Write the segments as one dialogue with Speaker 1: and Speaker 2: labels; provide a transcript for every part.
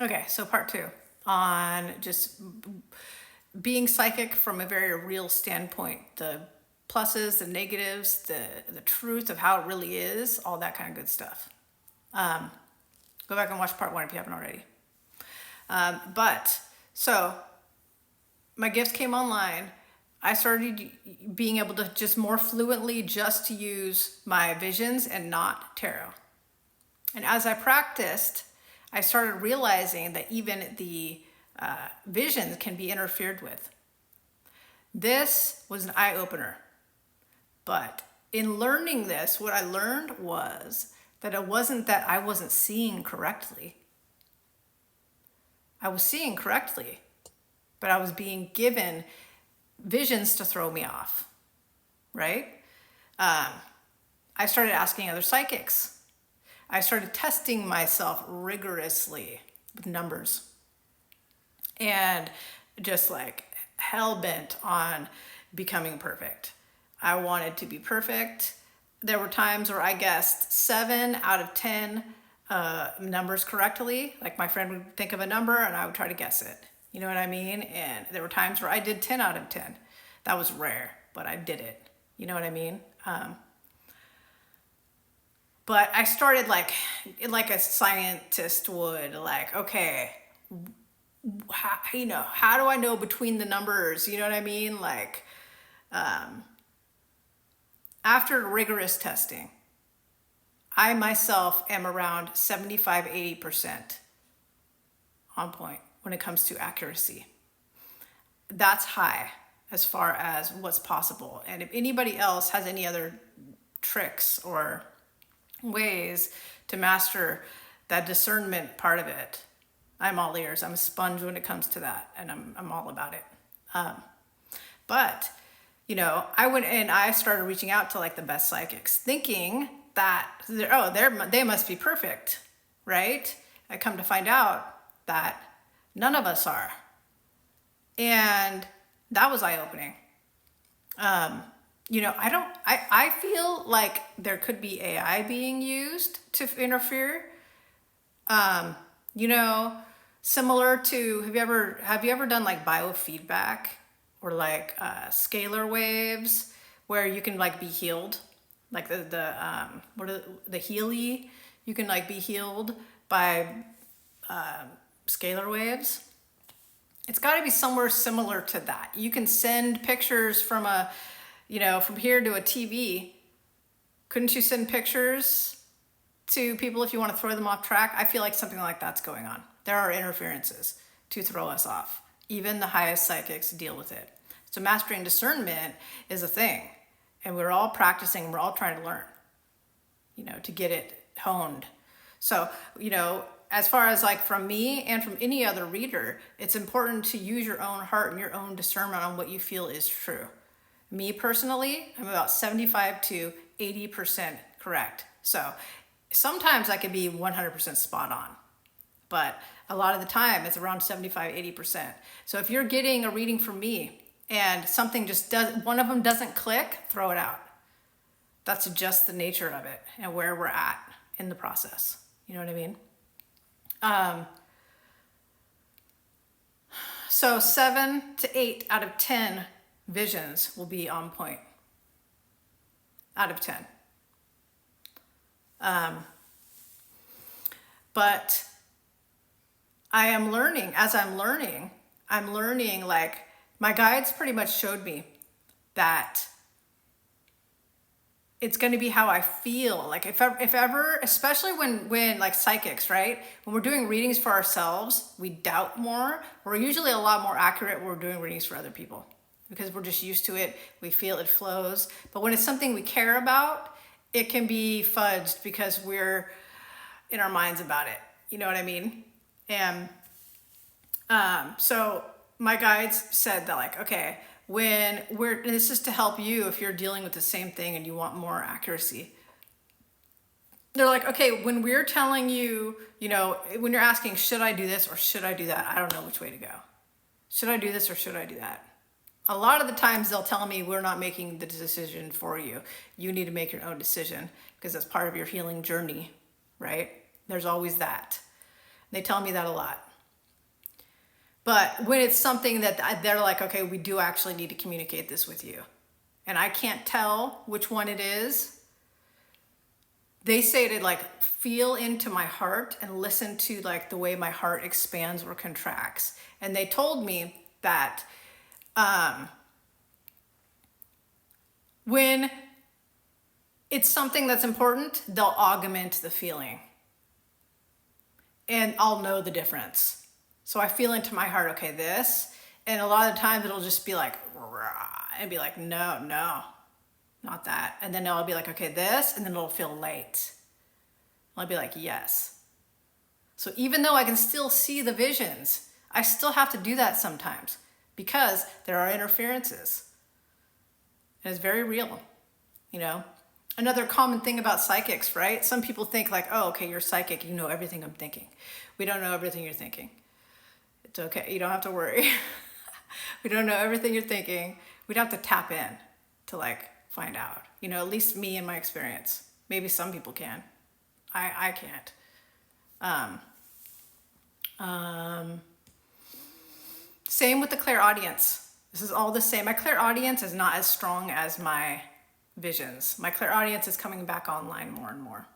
Speaker 1: Okay, so part two on just being psychic from a very real standpoint, the pluses, the negatives, the truth of how it really is, all that kind of good stuff. Go back and watch part one if you haven't already. But so my gifts came online. I started being able to just more fluently just use my visions and not tarot. And as I practiced, I started realizing that even the visions can be interfered with. This was an eye opener. But in learning this, what I learned was that it wasn't that I wasn't seeing correctly. I was seeing correctly, but I was being given visions to throw me off, right? I started asking other psychics. I started testing myself rigorously with numbers and just like hell bent on becoming perfect. I wanted to be perfect. There were times where I guessed 7 out of 10 numbers correctly. Like my friend would think of a number and I would try to guess it. You know what I mean? And there were times where I did 10 out of 10. That was rare, but I did it. You know what I mean? But I started like a scientist would, like, okay, how do I know between the numbers? You know what I mean? Like, after rigorous testing, I myself am around 75, 80% on point when it comes to accuracy. That's high as far as what's possible. And if anybody else has any other tricks or ways to master that discernment part of it, I'm all ears. I'm a sponge when it comes to that, and I'm all about it. But I went and I started reaching out to like the best psychics, thinking that they must be perfect, right? I come to find out that none of us are, and that was eye opening. I feel like there could be AI being used to interfere. Um, you know, Similar to, have you ever done like biofeedback or like scalar waves where you can like be healed, like the Healy, you can like be healed by scalar waves. It's got to be somewhere similar to that. You can send pictures from here to a TV. Couldn't you send pictures to people if you want to throw them off track? I feel like something like that's going on. There are interferences to throw us off. Even the highest psychics deal with it. So mastering discernment is a thing. And we're all practicing, we're all trying to learn, to get it honed. So, as far as like from me and from any other reader, it's important to use your own heart and your own discernment on what you feel is true. Me personally, I'm about 75 to 80% correct. So sometimes I could be 100% spot on, but a lot of the time it's around 75, 80%. So if you're getting a reading from me and one of them doesn't click, throw it out. That's just the nature of it and where we're at in the process. You know what I mean? So 7 to 8 out of 10 visions will be on point out of 10. But I am learning, as I'm learning like my guides pretty much showed me that it's going to be how I feel. Like if ever, especially when like psychics, right? When we're doing readings for ourselves, we doubt more. We're usually a lot more accurate when we're doing readings for other people because we're just used to it. We feel it flows. But when it's something we care about, it can be fudged because we're in our minds about it. You know what I mean? And so my guides said that like, okay, this is to help you if you're dealing with the same thing and you want more accuracy. They're like, okay, when we're telling you, when you're asking, should I do this or should I do that? I don't know which way to go. Should I do this or should I do that? A lot of the times they'll tell me we're not making the decision for you. You need to make your own decision because that's part of your healing journey, right? There's always that. They tell me that a lot. But when it's something that they're like, okay, we do actually need to communicate this with you, and I can't tell which one it is, they say to like feel into my heart and listen to like the way my heart expands or contracts. And they told me that when it's something that's important, they'll augment the feeling. And I'll know the difference. So I feel into my heart, okay, this. And a lot of times it'll just be like, rah, and be like, no, not that. And then I'll be like, okay, this. And then it'll feel light. I'll be like, yes. So even though I can still see the visions, I still have to do that sometimes because there are interferences. And it's very real, you know. Another common thing about psychics, right? Some people think like, oh, okay, you're psychic. You know everything I'm thinking. We don't know everything you're thinking. It's okay. You don't have to worry. We don't know everything you're thinking. We'd have to tap in to like find out, you know, at least me in my experience. Maybe some people can. I can't. Same with the clairaudience. This is all the same. My clairaudience is not as strong as my visions. My clairaudience is coming back online more and more.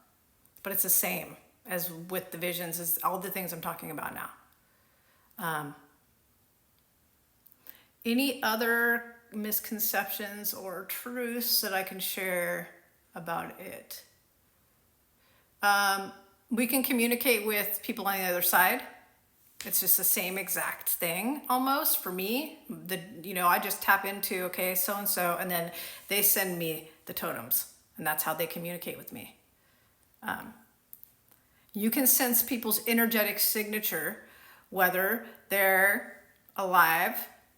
Speaker 1: But it's the same as with the visions, is all the things I'm talking about now. Any other misconceptions or truths that I can share about it? We can communicate with people on the other side. It's just the same exact thing almost for me. I just tap into, okay, so-and-so, and then they send me the totems, and that's how they communicate with me. You can sense people's energetic signature, whether they're alive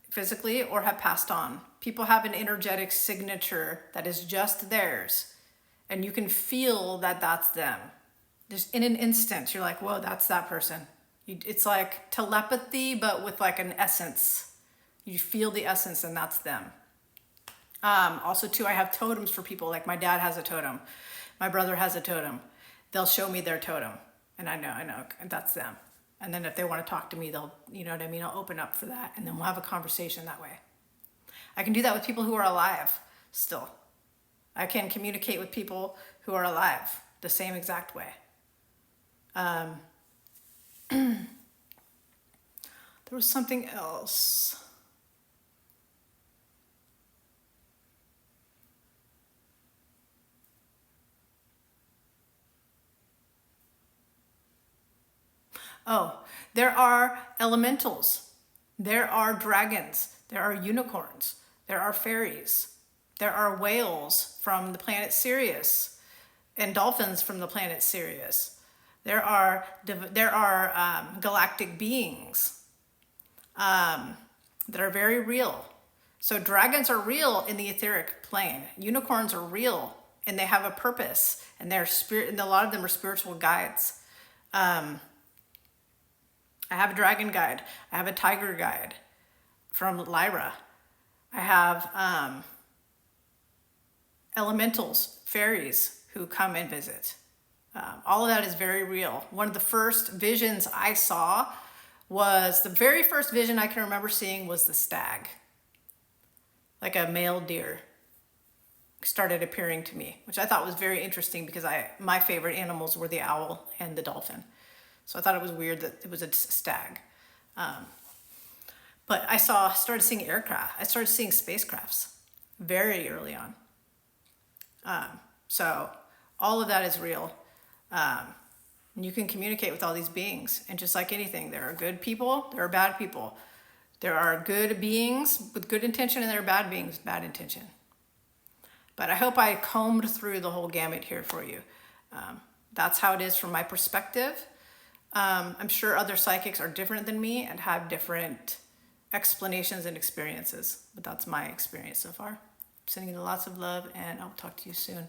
Speaker 1: physically or have passed on. People have an energetic signature that is just theirs, and you can feel that that's them. Just in an instant, you're like, whoa, that's that person. It's like telepathy, but with like an essence. You feel the essence, and that's them. Also, too, I have totems for people. Like my dad has a totem. My brother has a totem. They'll show me their totem, and I know, and that's them. And then if they want to talk to me, they'll, you know what I mean? I'll open up for that, and then we'll have a conversation that way. I can do that with people who are alive still. I can communicate with people who are alive the same exact way. There was something else. Oh, there are elementals. There are dragons. There are unicorns. There are fairies. There are whales from the planet Sirius and dolphins from the planet Sirius. There are galactic beings that are very real. So dragons are real in the etheric plane. Unicorns are real, and they have a purpose, and they're spirit. And a lot of them are spiritual guides. I have a dragon guide. I have a tiger guide from Lyra. I have elementals, fairies who come and visit. All of that is very real. One of the first visions I saw was, the very first vision I can remember seeing was the stag. Like a male deer started appearing to me, which I thought was very interesting because my favorite animals were the owl and the dolphin. So I thought it was weird that it was a stag. But I started seeing aircraft. I started seeing spacecrafts very early on. So all of that is real. You can communicate with all these beings, and just like anything, there are good people, there are bad people. There are good beings with good intention, and there are bad beings with bad intention. But I hope I combed through the whole gamut here for you. That's how it is from my perspective. I'm sure other psychics are different than me and have different explanations and experiences, but that's my experience so far. I'm sending you lots of love, and I'll talk to you soon.